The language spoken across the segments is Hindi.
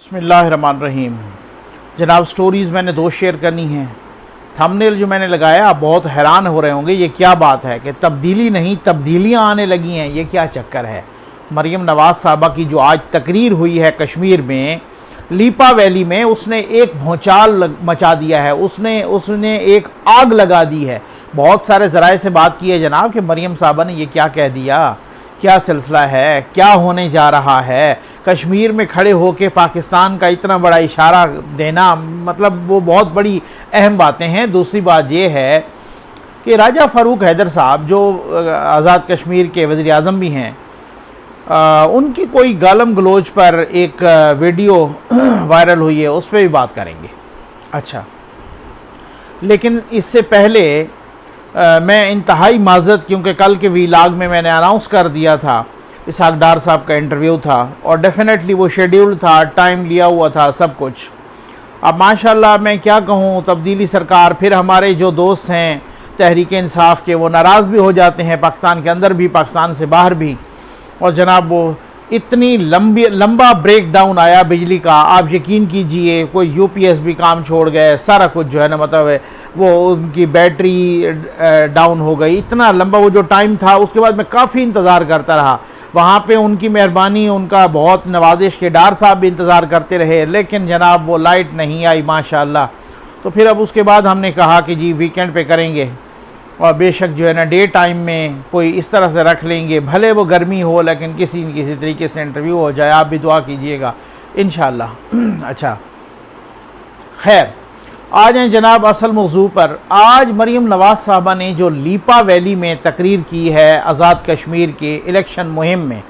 बिस्मिल्लाहिर्रहमानिर्रहीम। जनाब, स्टोरीज़ मैंने दो शेयर करनी हैं। थंबनेल जो मैंने लगाया, आप बहुत हैरान हो रहे होंगे ये क्या बात है कि तब्दीली नहीं तब्दीलियां आने लगी हैं, ये क्या चक्कर है। मरीम नवाज़ साहबा की जो आज तकरीर हुई है कश्मीर में लीपा वैली में, उसने एक भौचाल मचा दिया है, उसने एक आग लगा दी है। बहुत सारे ज़राए से बात की है जनाब कि मरीम साहबा ने ये क्या कह दिया, क्या सिलसिला है, क्या होने जा रहा है। कश्मीर में खड़े होकर पाकिस्तान का इतना बड़ा इशारा देना, मतलब वो बहुत बड़ी अहम बातें हैं। दूसरी बात ये है कि राजा फ़ारूक हैदर साहब जो आज़ाद कश्मीर के वज़ीर आज़म भी हैं, उनकी कोई गालम गलोच पर एक वीडियो वायरल हुई है, उस पर भी बात करेंगे। अच्छा, लेकिन इससे पहले मैं इंतहाई माज़रत, क्योंकि कल के वीलाग में मैंने अनाउंस कर दिया था, इसहाक डार साहब का इंटरव्यू था और डेफिनेटली वो शेड्यूल था, टाइम लिया हुआ था, सब कुछ। अब माशाल्लाह मैं क्या कहूँ, तब्दीली सरकार, फिर हमारे जो दोस्त हैं तहरीक इंसाफ के, वो नाराज़ भी हो जाते हैं, पाकिस्तान के अंदर भी पाकिस्तान से बाहर भी। और जनाब वो इतनी लंबा ब्रेक डाउन आया बिजली का, आप यकीन कीजिए कोई यूपीएस भी काम छोड़ गए, सारा कुछ जो है ना, मतलब है वो उनकी बैटरी डाउन हो गई। इतना लंबा वो जो टाइम था, उसके बाद मैं काफ़ी इंतज़ार करता रहा वहाँ पे। उनकी मेहरबानी, उनका बहुत नवाजिश के डार साहब भी इंतज़ार करते रहे, लेकिन जनाब वो लाइट नहीं आई माशाल्लाह। तो फिर अब उसके बाद हमने कहा कि जी वीकेंड पे करेंगे, और बेशक जो है ना डे टाइम में कोई इस तरह से रख लेंगे, भले वो गर्मी हो लेकिन किसी न किसी तरीके से इंटरव्यू हो जाए। आप भी दुआ कीजिएगा इंशाअल्लाह। अच्छा, खैर आ जाएँ जनाब असल मौजू पर। आज मरीम नवाज़ साहबा ने जो लीपा वैली में तकरीर की है आज़ाद कश्मीर के इलेक्शन मुहिम में,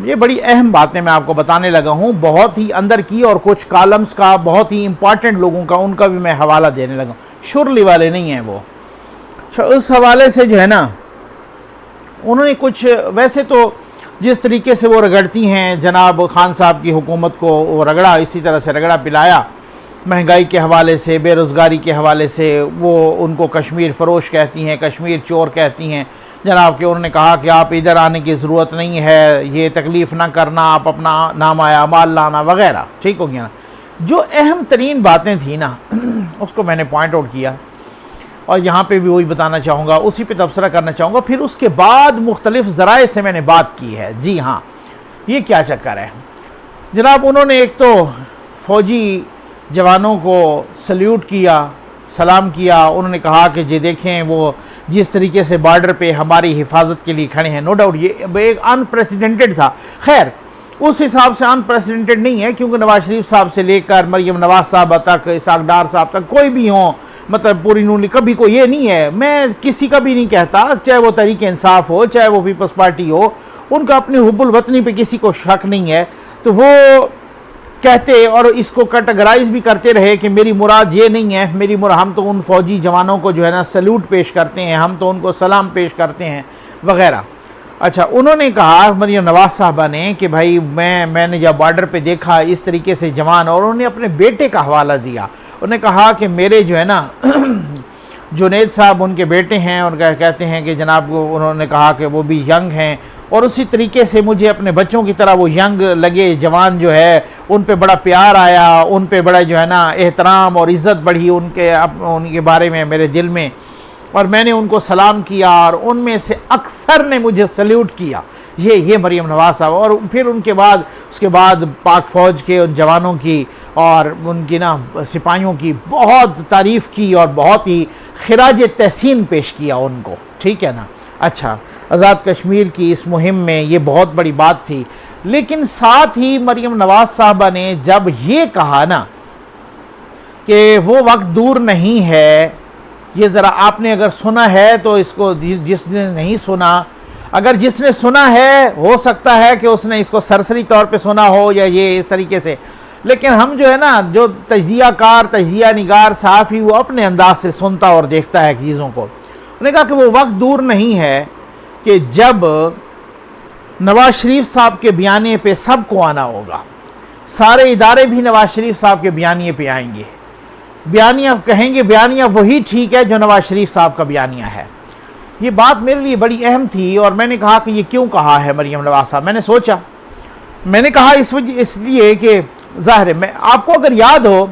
ये बड़ी अहम बातें मैं आपको बताने लगा हूँ, बहुत ही अंदर की, और कुछ कॉलम्स का, बहुत ही इंपॉर्टेंट लोगों का, उनका भी मैं हवाला देने लगा। शुरली वाले नहीं हैं वो। उस हवाले से जो है ना, उन्होंने कुछ, वैसे तो जिस तरीके से वो रगड़ती हैं जनाब खान साहब की हुकूमत को, वो रगड़ा, इसी तरह से रगड़ा पिलाया, महंगाई के हवाले से, बेरोज़गारी के हवाले से। वो उनको कश्मीर फ़रोश कहती हैं, कश्मीर चोर कहती हैं जनाब कि उन्होंने कहा कि आप इधर आने की ज़रूरत नहीं है, ये तकलीफ़ ना करना, आप अपना नाम आया माल लाना वगैरह। ठीक हो गया ना। जो अहम तरीन बातें थी ना उसको मैंने पॉइंट आउट किया, और यहाँ पे भी वही बताना चाहूँगा, उसी पे तबसरा करना चाहूँगा। फिर उसके बाद मुख्तलिफ़ ज़राए से मैंने बात की है। जी हाँ, ये क्या चक्कर है जनाब। उन्होंने एक तो फ़ौजी जवानों को सल्यूट किया, सलाम किया। उन्होंने कहा कि जी देखें वो जिस तरीके से बॉर्डर पे हमारी हिफाजत के लिए खड़े हैं। नो डाउट ये एक अनप्रेसिडेंटेड था। खैर उस हिसाब से अनप्रेसिडेंटेड नहीं है, क्योंकि नवाज शरीफ साहब से लेकर मरीम नवाज़ साहबा तक, इसहाक डार साहब तक, कोई भी हो, मतलब पूरी नून कभी कोई ये नहीं है। मैं किसी का भी नहीं कहता, चाहे वो तहरीक इंसाफ हो, चाहे वो पीपल्स पार्टी हो, उनका अपनी हुब्बुल वतनी पे किसी को शक नहीं है। तो वो कहते और इसको कैटेगराइज भी करते रहे कि मेरी मुराद ये नहीं है, मेरी मुराद, हम तो उन फ़ौजी जवानों को जो है ना सल्यूट पेश करते हैं, हम तो उनको सलाम पेश करते हैं वगैरह। अच्छा, उन्होंने कहा मरीम नवाज़ साहबा ने कि भाई मैंने जब बॉर्डर पे देखा इस तरीके से जवान, और उन्होंने अपने बेटे का हवाला दिया। उन्होंने कहा कि मेरे जो है ना जुनैद साहब उनके बेटे हैं, और कहते हैं कि जनाब, उन्होंने कहा कि वो भी यंग हैं, और उसी तरीके से मुझे अपने बच्चों की तरह वो यंग लगे जवान जो है, उन पे बड़ा प्यार आया, उन पे बड़ा जो है ना एहतराम और इज़्ज़त बढ़ी उनके बारे में मेरे दिल में, और मैंने उनको सलाम किया, और उनमें से अक्सर ने मुझे सल्यूट किया। ये मरीम नवाज़ साहब। और फिर उसके बाद पाक फ़ौज के उन जवानों की और उनकी ना सिपाहियों की बहुत तारीफ़ की, और बहुत ही खिराज तहसीन पेश किया उनको। ठीक है ना। अच्छा, आज़ाद कश्मीर की इस मुहिम में ये बहुत बड़ी बात थी। लेकिन साथ ही मरीम नवाज़ साहबा ने जब ये कहा ना कि वो वक्त दूर नहीं है, ये ज़रा आपने अगर सुना है तो इसको, जिसने नहीं सुना, अगर जिसने सुना है हो सकता है कि उसने इसको सरसरी तौर पे सुना हो, या ये इस तरीके से। लेकिन हम जो है ना, जो तजियाकार, तजिया निगार साफ़ी, वो अपने अंदाज से सुनता और देखता है चीज़ों को। उन्होंने कहा कि वो वक्त दूर नहीं है कि जब नवाज शरीफ साहब के बयानिए पे सबको आना होगा, सारे इदारे भी नवाज शरीफ साहब के बयानिए पे आएंगे, बयानिया कहेंगे, बयानिया वही ठीक है जो नवाज शरीफ साहब का बयानिया है। ये बात मेरे लिए बड़ी अहम थी, और मैंने कहा कि ये क्यों कहा है मरीम नवाज़ साहब। मैंने सोचा मैंने कहा इसलिए कि ज़ाहिर है, मैं आपको अगर याद हो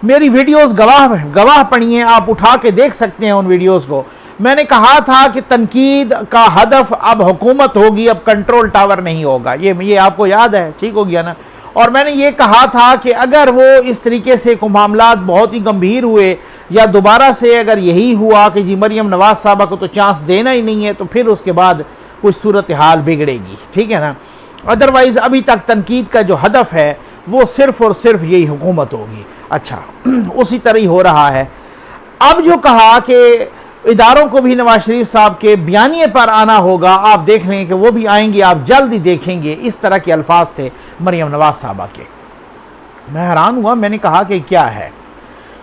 मेरी वीडियोस गवाह पढ़ी हैं, आप उठा के देख सकते हैं उन वीडियोस को। मैंने कहा था कि तनकीद का हदफ अब हुकूमत होगी, अब कंट्रोल टावर नहीं होगा। ये आपको याद है, ठीक हो गया ना। और मैंने ये कहा था कि अगर वो इस तरीके से को मामलात बहुत ही गंभीर हुए या दोबारा से अगर यही हुआ कि जी मरियम नवाज साहबा को तो चांस देना ही नहीं है, तो फिर उसके बाद कुछ सूरत हाल बिगड़ेगी, ठीक है ना। अदरवाइज़ अभी तक तनकीद का जो हदफ है वो सिर्फ़ और सिर्फ यही हुकूमत होगी। अच्छा, उसी तरह ही हो रहा है। अब जो कहा कि इदारों को भी नवाज शरीफ साहब के बयानिए पर आना होगा, आप देख लेंगे कि वो भी आएंगे, आप जल्द ही देखेंगे। इस तरह के अल्फाज थे मरियम नवाज साहबा के। मैं हैरान हुआ, मैंने कहा कि क्या है,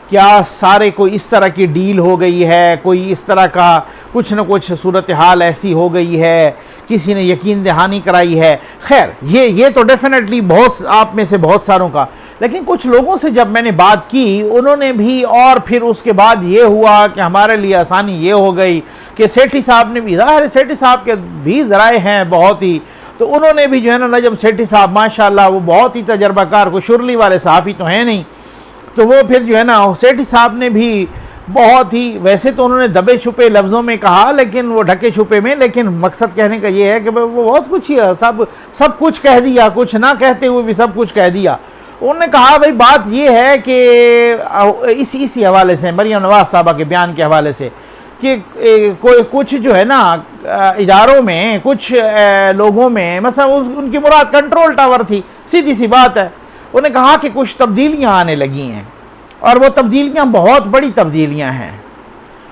क्या सारे कोई इस तरह की डील हो गई है, कोई इस तरह का कुछ न कुछ सूरत हाल ऐसी हो गई है, किसी ने यकीन दहानी कराई है। खैर ये तो डेफिनेटली बहुत आप में से बहुत सारों का, लेकिन कुछ लोगों से जब मैंने बात की उन्होंने भी, और फिर उसके बाद ये हुआ कि हमारे लिए आसानी ये हो गई कि सेठी साहब ने भी, ज़ाहिर सेठी साहब के भी ज़राए हैं बहुत ही, तो उन्होंने भी जो है ना, नजम सेठी साहब माशाल्लाह वो बहुत ही तजर्बाकार, को शुरली वाले सहाफ़ी तो हैं नहीं, तो वो फिर जो है ना सेठी साहब ने भी बहुत ही, वैसे तो उन्होंने दबे छुपे लफ्ज़ों में कहा, लेकिन वो ढके छुपे में, लेकिन मकसद कहने का ये है कि वो बहुत कुछ ही है, सब कुछ कह दिया, कुछ ना कहते हुए भी सब कुछ कह दिया। उन्होंने कहा भाई बात ये है कि इसी हवाले से, मरियम नवाज साहबा के बयान के हवाले से, कि कोई कुछ जो है ना इदारों में कुछ लोगों में, मसलन उनकी मुराद कंट्रोल टावर थी, सीधी सी बात है। उन्होंने कहा कि कुछ तब्दीलियां आने लगी हैं और वो तब्दीलियां बहुत बड़ी तब्दीलियां हैं,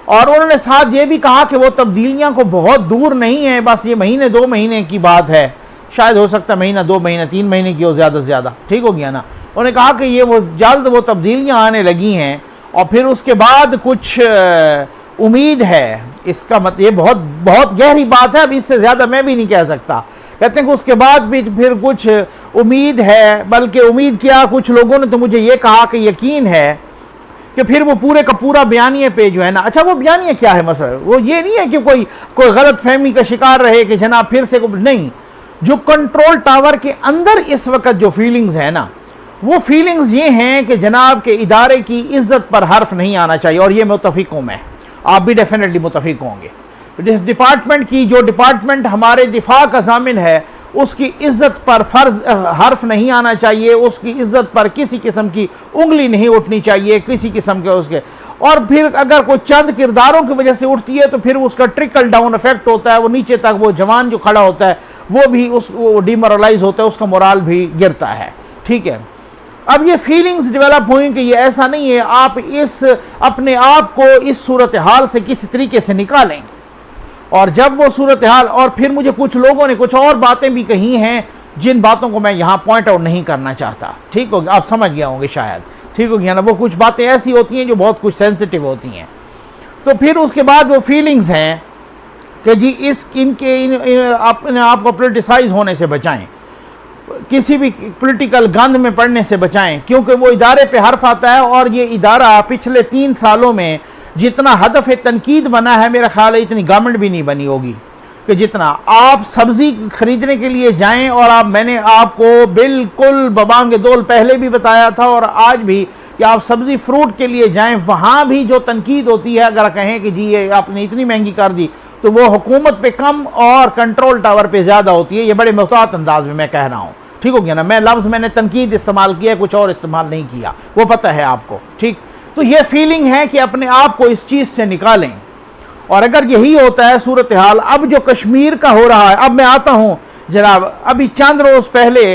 और उन्होंने साथ ये भी कहा कि वो तब्दीलियां को बहुत दूर नहीं है, बस ये महीने 2 महीने की बात है, शायद हो सकता है महीना 2 महीने 3 महीने की हो ज़्यादा से ज़्यादा, ठीक हो गया ना। उन्होंने कहा कि ये वो जल्द वो तब्दीलियां आने लगी हैं, और फिर उसके बाद कुछ उम्मीद है। इसका मतलब ये बहुत बहुत गहरी बात है, अब इससे ज़्यादा मैं भी नहीं कह सकता। कहते हैं कि उसके बाद भी फिर कुछ उम्मीद है, बल्कि उम्मीद क्या, कुछ लोगों ने तो मुझे ये कहा कि यकीन है कि फिर वो पूरे का पूरा बयानिए पे जो है ना, अच्छा वो बयानिए क्या है, मसला वो ये नहीं है कि कोई गलत फहमी का शिकार रहे कि जनाब फिर से नहीं, जो कंट्रोल टावर के अंदर इस वक्त जो फीलिंग्स है ना, वो फीलिंग्स ये हैं कि जनाब के इदारे की इज्जत पर हर्फ नहीं आना चाहिए, और ये मुतफिक हूँ मैं, आप भी डेफिनेटली मुतफिक होंगे। जिस डिपार्टमेंट की, जो डिपार्टमेंट हमारे दिफा का ज़ामिन है, उसकी इज्जत पर हर्फ नहीं आना चाहिए, उसकी इज्जत पर किसी किस्म की उंगली नहीं उठनी चाहिए, किसी किस्म के उसके। और फिर अगर कोई चंद किरदारों की वजह से उठती है तो फिर उसका ट्रिकल डाउन इफेक्ट होता है, वो नीचे तक वो जवान जो खड़ा होता है वो भी वो डिमोरलाइज होता है, उसका मोराल भी गिरता है, ठीक है। अब ये फीलिंग्स डेवलप हुई कि ये ऐसा नहीं है, आप इस अपने आप को इस सूरत हाल से किसी तरीके से निकालें, और जब वो सूरत हाल, और फिर मुझे कुछ लोगों ने कुछ और बातें भी कही हैं जिन बातों को मैं यहाँ पॉइंट आउट नहीं करना चाहता, ठीक हो गया, आप समझ गए होंगे शायद, ठीक हो गया ना। वो कुछ बातें ऐसी होती हैं जो बहुत कुछ सेंसिटिव होती हैं। तो फिर उसके बाद वो फीलिंग्स हैं कि जी अपने आप को पोलिटिसाइज होने से बचाएं, किसी भी पॉलिटिकल गंद में पड़ने से बचाएं, क्योंकि वो इदारे पे हर्फ आता है, और ये इदारा पिछले 3 सालों में जितना हदफ तनकीद बना है, मेरा ख्याल है इतनी गवर्नमेंट भी नहीं बनी होगी कि जितना। आप सब्ज़ी खरीदने के लिए जाएं, और मैंने आपको बिल्कुल बबांग दौल पहले भी बताया था और आज भी, कि आप सब्ज़ी फ्रूट के लिए जाएं, वहाँ भी जो तनकीद होती है, अगर कहें कि जी ये आपने इतनी महंगी कर दी, तो वो हुकूमत पे कम और कंट्रोल टावर पे ज़्यादा होती है। ये बड़े मुहतात अंदाज में मैं कह रहा हूँ, ठीक हो गया ना। मैंने तनकीद इस्तेमाल किया, कुछ और इस्तेमाल नहीं किया, वो पता है आपको, ठीक। तो ये फीलिंग है कि अपने आप को इस चीज़ से निकालें, और अगर यही होता है सूरत हाल। अब जो कश्मीर का हो रहा है, अब मैं आता हूँ जनाब, अभी चंद रोज़ पहले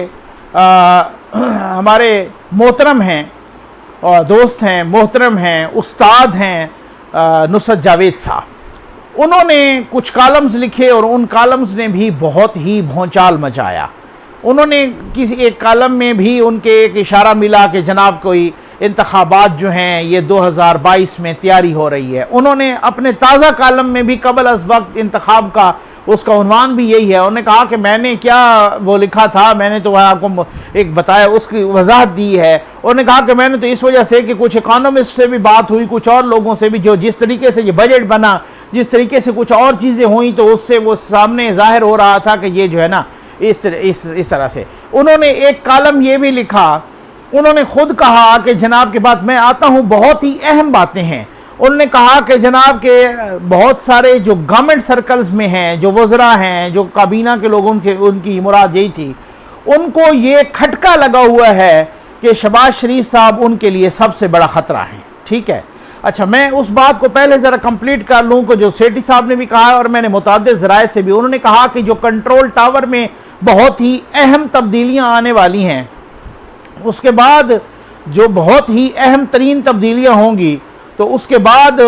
हमारे मोहतरम हैं और दोस्त हैं, मोहतरम हैं, उस्ताद हैं नुसरत जावेद साहब, उन्होंने कुछ कॉलम्स लिखे, और उन कॉलम्स ने भी बहुत ही भौचाल मचाया। उन्होंने किसी एक कॉलम में भी उनके एक इशारा मिला कि जनाब कोई इंतखाबात जो हैं ये 2022 में तैयारी हो रही है। उन्होंने अपने ताज़ा कॉलम में भी कबल अज़ वक्त इंतखाब का उसका उन्वान भी यही है। उन्होंने कहा कि मैंने क्या वो लिखा था, मैंने तो वह आपको एक बताया, उसकी वजाहत दी है। उन्होंने कहा कि मैंने तो इस वजह से कि कुछ इकानमिस्ट से भी बात हुई, कुछ और लोगों से भी, जो जिस तरीके से ये बजट बना, जिस तरीके से कुछ और चीज़ें हुई, तो उससे वो सामने ज़ाहिर हो रहा था कि ये जो है ना इस तरह से। उन्होंने एक कॉलम ये भी लिखा, उन्होंने खुद कहा कि जनाब के बाद मैं आता हूँ, बहुत ही अहम बातें हैं। उन्होंने कहा कि जनाब के बहुत सारे जो गवर्नमेंट सर्कल्स में हैं, जो वज़रा हैं, जो काबीना के लोग, उनकी मुराद यही थी, उनको ये खटका लगा हुआ है कि शहबाज शरीफ साहब उनके लिए सबसे बड़ा ख़तरा है। ठीक है, अच्छा, मैं उस बात को पहले ज़रा कंप्लीट कर लूँ कि जो सेठी साहब ने भी कहा है और मैंने मुताद्दिद ज़राए से भी, उन्होंने कहा कि जो कंट्रोल टावर में बहुत ही अहम तब्दीलियाँ आने वाली हैं, उसके बाद जो बहुत ही अहम तरीन तब्दीलियाँ होंगी, तो उसके बाद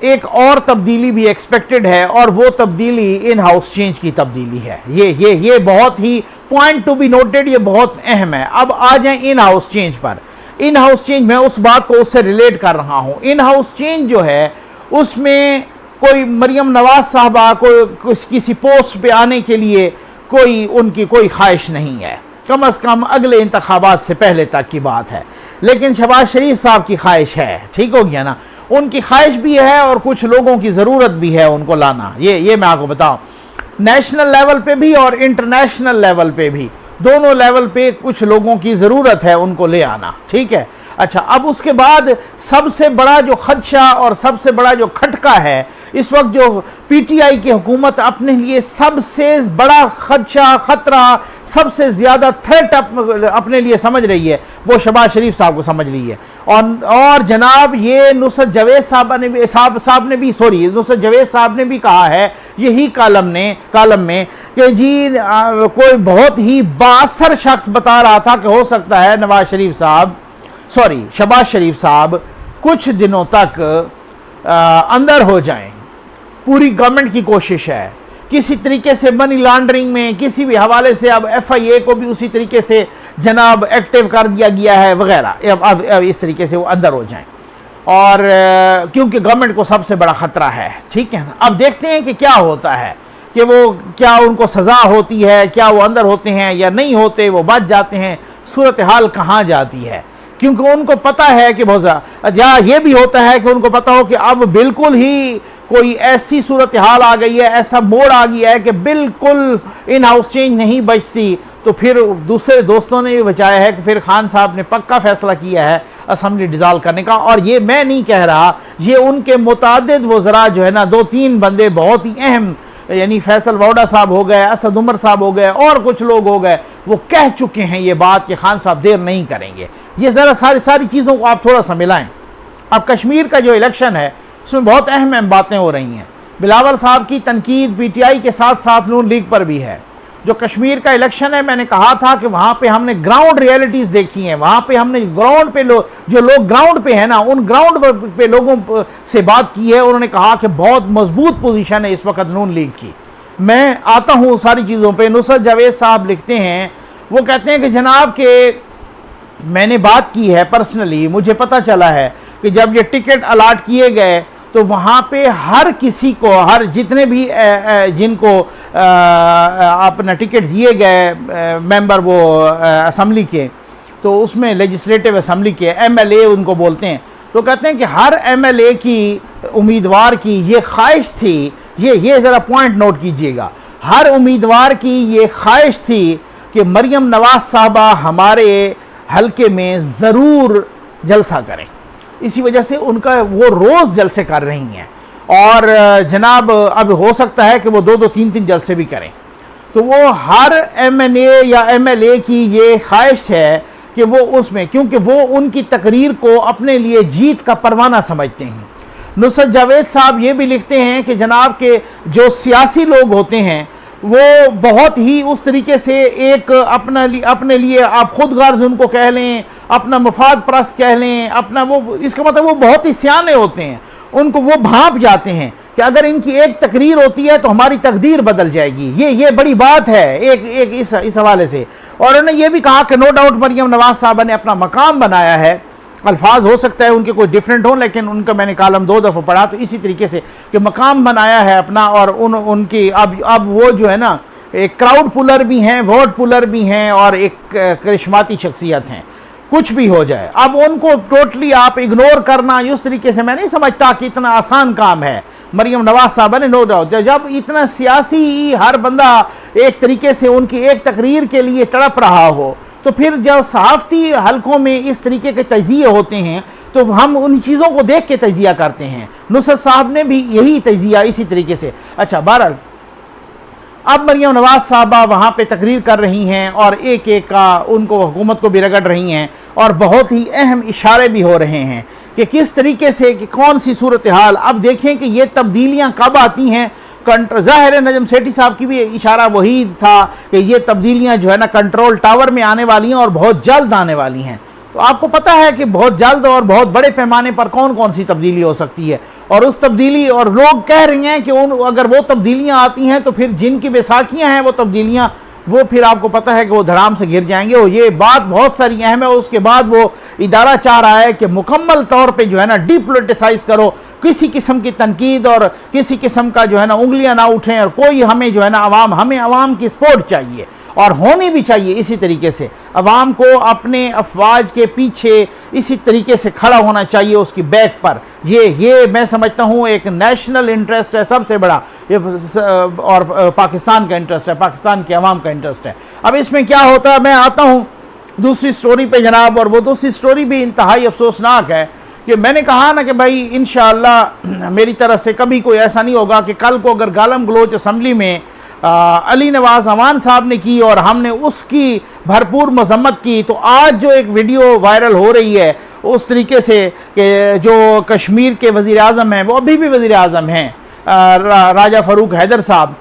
एक और तब्दीली भी एक्सपेक्टेड है, और वो तब्दीली इन हाउस चेंज की तब्दीली है। ये बहुत ही पॉइंट टू बी नोटेड, ये बहुत अहम है। अब आ जाएं इन हाउस चेंज पर। इन हाउस चेंज, मैं उस बात को उससे रिलेट कर रहा हूँ। इन हाउस चेंज जो है, उसमें कोई मरियम नवाज साहबा को किसी पोस्ट पे आने के लिए उनकी कोई ख्वाहिश नहीं है, कम से कम अगले इंतखाबात से पहले तक की बात है। लेकिन शहबाज शरीफ साहब की ख्वाहिश है, ठीक हो गया ना, उनकी ख्वाहिश भी है और कुछ लोगों की ज़रूरत भी है उनको लाना। ये मैं आपको बताऊं, नेशनल लेवल पे भी और इंटरनेशनल लेवल पे भी, दोनों लेवल पे कुछ लोगों की ज़रूरत है उनको ले आना। ठीक है, अच्छा, अब उसके बाद सबसे बड़ा जो खदशा और सबसे बड़ा जो खटका है इस वक्त, जो पीटीआई की हुकूमत अपने लिए सबसे बड़ा खदशा, ख़तरा, सबसे ज़्यादा थ्रेट अपने लिए समझ रही है, वो शहबाज शरीफ साहब को समझ रही है। और जनाब ये नुसरत जावेद साहब ने भी नुसरत जावेद साहब ने भी कहा है यही कॉलम में कि जी कोई बहुत ही बासर शख्स बता रहा था कि हो सकता है शहबाज शरीफ साहब कुछ दिनों तक अंदर हो जाएं। पूरी गवर्नमेंट की कोशिश है किसी तरीके से मनी लॉन्ड्रिंग में किसी भी हवाले से, अब FIA को भी उसी तरीके से जनाब एक्टिव कर दिया गया है वगैरह। अब इस तरीके से वो अंदर हो जाएं, और क्योंकि गवर्नमेंट को सबसे बड़ा ख़तरा है। ठीक है ना, अब देखते हैं कि क्या होता है, कि वो क्या उनको सज़ा होती है, क्या वो अंदर होते हैं या नहीं होते, वो बच जाते हैं, सूरत हाल कहाँ जाती है। क्योंकि उनको पता है कि बहुत ज़्यादा, ये भी होता है कि उनको पता हो कि अब बिल्कुल ही कोई ऐसी सूरत हाल आ गई है, ऐसा मोड़ आ गया है कि बिल्कुल इन हाउस चेंज नहीं बचती, तो फिर दूसरे दोस्तों ने भी बचाया है कि फिर खान साहब ने पक्का फैसला किया है असम्बली डिज़ॉल्व करने का। और ये मैं नहीं कह रहा, ये उनके मुतादिद वज़रा जो है ना, 2-3 बंदे बहुत ही अहम, यानी फैसल वाउडा साहब हो गए, असद उमर साहब हो गए, और कुछ लोग हो गए, वो कह चुके हैं ये बात कि खान साहब देर नहीं करेंगे। ये ज़रा सारी चीज़ों को आप थोड़ा सा मिलाएं। अब कश्मीर का जो इलेक्शन है उसमें बहुत अहम बातें हो रही हैं। बिलावल साहब की तनकीद PTI के साथ साथ नून लीग पर भी है। जो कश्मीर का इलेक्शन है, मैंने कहा था कि वहाँ पे हमने ग्राउंड रियलिटीज़ देखी हैं, वहाँ पे हमने ग्राउंड पे जो लोग ग्राउंड पे हैं ना, उन ग्राउंड पे लोगों से बात की है। उन्होंने कहा कि बहुत मजबूत पोजीशन है इस वक्त नून लीग की। मैं आता हूँ सारी चीज़ों पे। नुसरत जावेद साहब लिखते हैं, वो कहते हैं कि जनाब के मैंने बात की है पर्सनली, मुझे पता चला है कि जब ये टिकट अलाट किए गए तो वहाँ पे हर किसी को, हर जितने भी जिनको अपना टिकट दिए गए मेंबर वो असम्बली के, तो उसमें लेजिस्लेटिव असम्बली के MLA उनको बोलते हैं, तो कहते हैं कि हर MLA की, उम्मीदवार की ये ख्वाहिश थी, ये ज़रा पॉइंट नोट कीजिएगा, हर उम्मीदवार की ये ख्वाहिश थी कि मरियम नवाज साहबा हमारे हल्के में ज़रूर जलसा करें। इसी वजह से उनका वो रोज़ जलसे कर रही हैं, और जनाब अब हो सकता है कि वो 2-2, 3-3 जलसे भी करें। तो वो हर MNA या MLA की ये ख्वाहिश है कि वो उसमें, क्योंकि वो उनकी तकरीर को अपने लिए जीत का परवाना समझते हैं। नुसरत जावेद साहब ये भी लिखते हैं कि जनाब के जो सियासी लोग होते हैं वो बहुत ही उस तरीके से एक अपने लिए आप खुद गर्ज उनको कह लें, अपना मफाद परस्त कह लें, अपना वो, इसका मतलब वो बहुत ही सियाने होते हैं। उनको वो भांप जाते हैं कि अगर इनकी एक तकरीर होती है तो हमारी तकदीर बदल जाएगी। ये बड़ी बात है एक इस हवाले से। और उन्होंने ये भी कहा कि नो डाउट मरियम नवाज साहबा ने अपना मकाम बनाया है। अल्फाज हो सकता है उनके कोई डिफरेंट हो, लेकिन उनका मैंने कॉलम 2 दफ़ा पढ़ा, तो इसी तरीके से कि मकाम बनाया है अपना। और उनकी अब वो जो है ना, एक क्राउड पुलर भी हैं, वोट पुलर भी हैं, और एक करिश्माती शख्सियत हैं। कुछ भी हो जाए, अब उनको टोटली आप इग्नोर करना उस तरीके से मैं नहीं समझता कि इतना आसान काम है। मरियम नवाज साहबा ने नो डाउट, जब इतना सियासी हर बंदा एक तरीके से उनकी एक तकरीर के लिए तड़प रहा हो, तो फिर जब सहाफ़ती हलकों में इस तरीके के तजिए होते हैं तो हम उन चीज़ों को देख के तजिया करते हैं। नुसरत साहब ने भी यही तजिया इसी तरीके से। अच्छा, बहरहाल अब मरियम नवाज साहबा वहाँ पे तकरीर कर रही हैं और एक एक का उनको हुकूमत को भी रगड़ रही हैं और बहुत ही अहम इशारे भी हो रहे हैं कि किस तरीके से कि कौन सी सूरत हाल। अब देखें कि ये तब्दीलियाँ कब आती हैं। ज़ाहिर है नजम सेठी साहब की भी इशारा वही था कि ये तब्दीलियाँ जो है ना कंट्रोल टावर में आने वाली हैं और बहुत जल्द आने वाली हैं। तो आपको पता है कि बहुत जल्द और बहुत बड़े पैमाने पर कौन कौन सी तब्दीली हो सकती है, और उस तब्दीली और लोग कह रहे हैं कि अगर वो तब्दीलियाँ आती हैं तो फिर जिनकी बैसाखियाँ हैं वो तब्दीलियाँ, वो फिर आपको पता है कि वो धड़ाम से गिर जाएंगे। और ये बात बहुत सारी अहम है। उसके बाद वो इदारा चाह रहा है कि मुकम्मल तौर पे जो है ना डिपोलिटिसाइज करो, किसी किस्म की तनकीद और किसी किस्म का जो है ना उंगलियां ना उठें, और कोई हमें जो है ना हमें अवाम की सपोर्ट चाहिए और होनी भी चाहिए। इसी तरीके से अवाम को अपने अफवाज के पीछे इसी तरीके से खड़ा होना चाहिए, उसकी बैक पर। ये मैं समझता हूँ एक नेशनल इंटरेस्ट है सबसे बड़ा, और पाकिस्तान का इंटरेस्ट है, पाकिस्तान के अवाम का इंटरेस्ट है। अब इसमें क्या होता है, मैं आता हूँ दूसरी स्टोरी पे जनाब, और वो दूसरी स्टोरी भी इंतहाई अफसोसनाक है कि मैंने कहा ना कि भाई इंशाअल्लाह मेरी तरफ से कभी कोई ऐसा नहीं होगा कि कल को अगर गालम गलोच असम्बली में अली नवाज अमान साहब ने की और हमने उसकी भरपूर मजम्मत की, तो आज जो एक वीडियो वायरल हो रही है उस तरीके से कि जो कश्मीर के वज़ीर आज़म हैं, वो अभी भी वज़ीर आज़म हैं, राजा फ़ारूक हैदर साहब,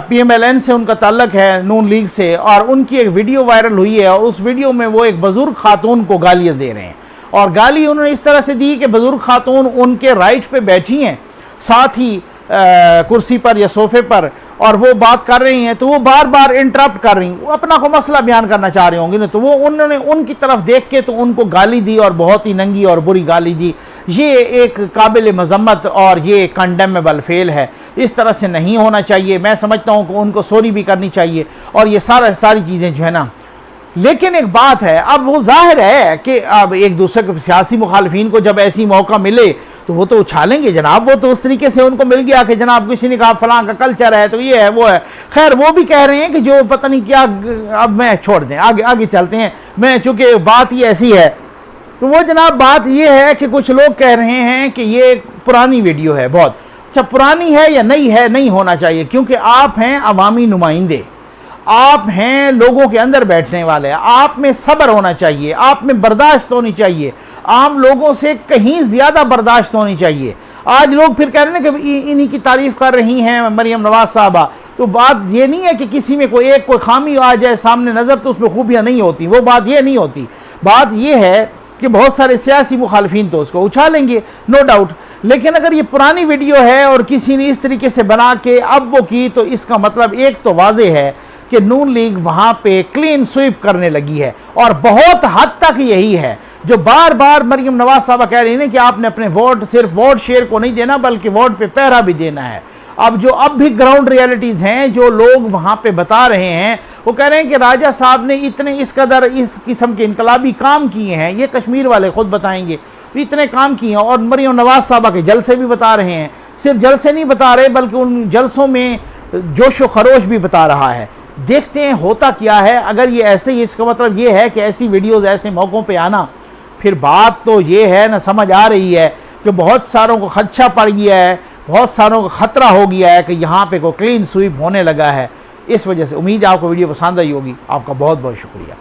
PMLN से उनका ताल्लुक़ है, नून लीग से, और उनकी एक वीडियो वायरल हुई है और उस वीडियो में वो एक बुज़ुर्ग खातून को गालियाँ दे रहे हैं। और गाली उन्होंने इस तरह से दी कि बुज़ुर्ग खातून उनके राइट पे बैठी हैं, साथ ही कुर्सी पर या सोफे पर, और वो बात कर रही हैं, तो वो बार बार इंटरप्ट कर रही हैं, वो अपना को मसला बयान करना चाह रही होंगी ना, तो वो उन्होंने उनकी तरफ देख के तो उनको गाली दी और बहुत ही नंगी और बुरी गाली दी। ये एक काबिल मजम्मत और ये कंडेमेबल फेल है। इस तरह से नहीं होना चाहिए। मैं समझता हूँ कि उनको सॉरी भी करनी चाहिए और ये सारी चीज़ें जो है ना। लेकिन एक बात है, अब वो जाहिर है कि अब एक दूसरे के सियासी मुखालफिन को जब ऐसी मौका मिले तो वो तो उछालेंगे जनाब। वो तो उस तरीके से उनको मिल गया कि जनाब किसी ने कहा फलां का कल्चर है तो ये है वो है। खैर वो भी कह रहे हैं कि जो पता नहीं क्या, अब मैं छोड़ दें, आगे चलते हैं। मैं चूँकि बात ही ऐसी है, तो वो जनाब बात ये है कि कुछ लोग कह रहे हैं कि ये पुरानी वीडियो है बहुत। अच्छा, पुरानी है या नई है, नहीं होना चाहिए, क्योंकि आप हैं अवामी नुमाइंदे, आप हैं लोगों के अंदर बैठने वाले, आप में सब्र होना चाहिए, आप में बर्दाश्त होनी चाहिए, आम लोगों से कहीं ज़्यादा बर्दाश्त होनी चाहिए। आज लोग फिर कह रहे हैं कि इन्हीं की तारीफ़ कर रही हैं मरियम नवाज साहबा, तो बात ये नहीं है कि किसी में कोई खामी आ जाए सामने नज़र तो उसमें खूबियाँ नहीं होती, वो बात ये नहीं होती। बात ये है कि बहुत सारे सियासी मुखालफिन तो उसको उछालेंगे, नो डाउट। लेकिन अगर ये पुरानी वीडियो है और किसी ने इस तरीके से बना के अब वो की, तो इसका मतलब एक तो वाज़ेह है कि नून लीग वहाँ पे क्लीन स्वीप करने लगी है, और बहुत हद तक यही है जो बार बार मरियम नवाज साहबा कह रही है कि आपने अपने वोट सिर्फ वोट शेयर को नहीं देना बल्कि वोट पे पहरा भी देना है। अब भी ग्राउंड रियलिटीज़ हैं जो लोग वहाँ पे बता रहे हैं, वो कह रहे हैं कि राजा साहब ने इस कदर इस किस्म के इनकलाबी काम किए हैं, ये कश्मीर वाले खुद बताएंगे, इतने काम किए हैं। और मरियम नवाज साहबा के जलसे भी बता रहे हैं, सिर्फ जलसे नहीं बता रहे बल्कि उन जलसों में जोश व खरोश भी बता रहा है। देखते हैं होता क्या है। अगर ये ऐसे ही, इसका मतलब ये है कि ऐसी वीडियोज़ ऐसे मौक़ों पे आना, फिर बात तो ये है ना, समझ आ रही है कि बहुत सारों को खदशा पड़ गया है, बहुत सारों को ख़तरा हो गया है कि यहाँ पे कोई क्लीन स्वीप होने लगा है। इस वजह से उम्मीद है आपको वीडियो पसंद आई होगी। आपका बहुत बहुत शुक्रिया।